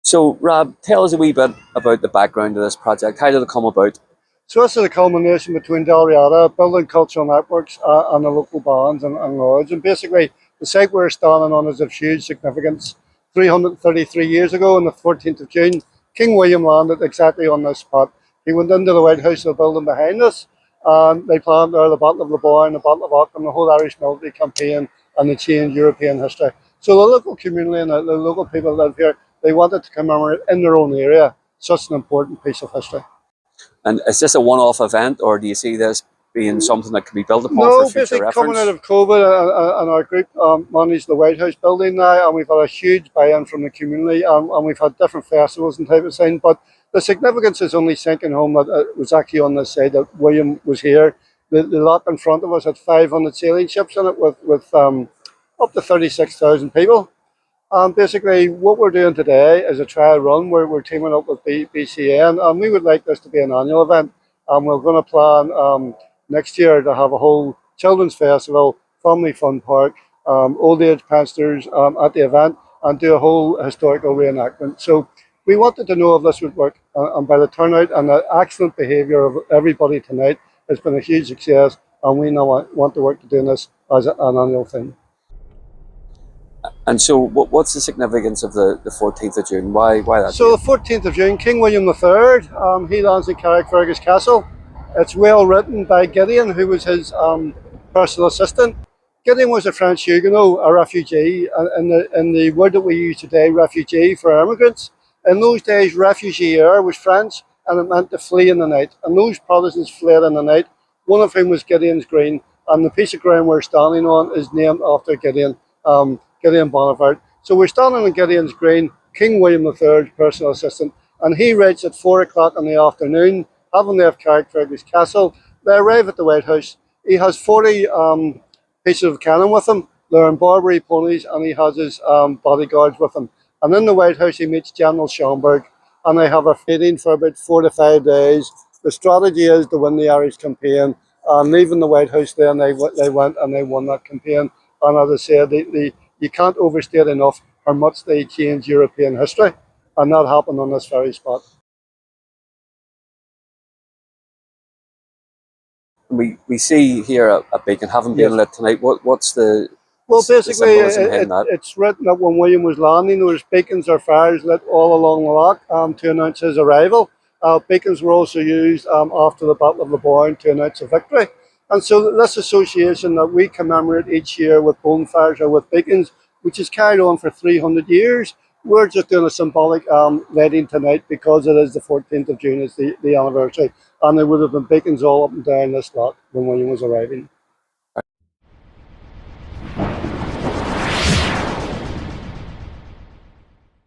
So, Rob, tell us a wee bit about the background of this project. How did it come about? So this is a culmination between Dalaradia, building cultural networks and the local bands and lodge. And basically, the site we're standing on is of huge significance. 333 years ago, on the 14th of June, King William landed exactly on this spot. He went into the Whitehouse, the building behind us, and they planned there the Battle of the Boyne, the Battle of Auckland, the whole Irish military campaign, and they changed European history. So the local community and the local people that live here, they wanted to commemorate in their own area such an important piece of history. And is this a one-off event, or do you see this being something that can be built upon for No, future basically reference? coming out of COVID and our group managed the Whitehouse building now, and we've had a huge buy-in from the community, and we've had different festivals and type of thing. But the significance is only sinking home that it was actually on this side that William was here. The lot in front of us had 500 sailing ships in it with up to 36,000 people. Basically, what we're doing today is a trial run where we're teaming up with BCN, and we would like this to be an annual event. And we're going to plan next year to have a whole children's festival, family fun park, old age pensioners at the event, and do a whole historical reenactment. So we wanted to know if this would work, and by the turnout and the excellent behaviour of everybody tonight, it's been a huge success, and we now want to work to doing this as an annual thing. And so, what's the significance of the 14th of June? Why that? So the 14th of June, King William III, he lands at Carrickfergus Castle. It's well written by Gideon, who was his personal assistant. Gideon was a French Huguenot, a refugee, in the word that we use today, refugee for immigrants. In those days, refugier was French, and it meant to flee in the night. And those Protestants fled in the night, one of whom was Gideon's Green, and the piece of ground we're standing on is named after Gideon, Gideon Bonaparte. So we're standing on Gideon's Green, King William III's personal assistant, and he writes at 4 o'clock in the afternoon, having left Carrickfergus Castle. They arrive at the Whitehouse. He has 40 pieces of cannon with him. They're on Barbary ponies, and he has his bodyguards with him. And in the Whitehouse, he meets General Schomberg, and they have a meeting for about 4 to 5 days. The strategy is to win the Irish campaign. And leaving the Whitehouse, then they went and they won that campaign. And as I said, you can't overstate enough how much they changed European history, and that happened on this very spot. We see here a beacon having been lit tonight. What's the Well, basically, that? it's written that when William was landing, there was beacons or fires lit all along the loch to announce his arrival. Beacons were also used after the Battle of the Boyne to announce a victory. And so this association that we commemorate each year with bonfires or with beacons, which is carried on for 300 years, we're just doing a symbolic lighting tonight because it is the 14th of June, it's the anniversary. And there would have been beacons all up and down this lot when William was arriving.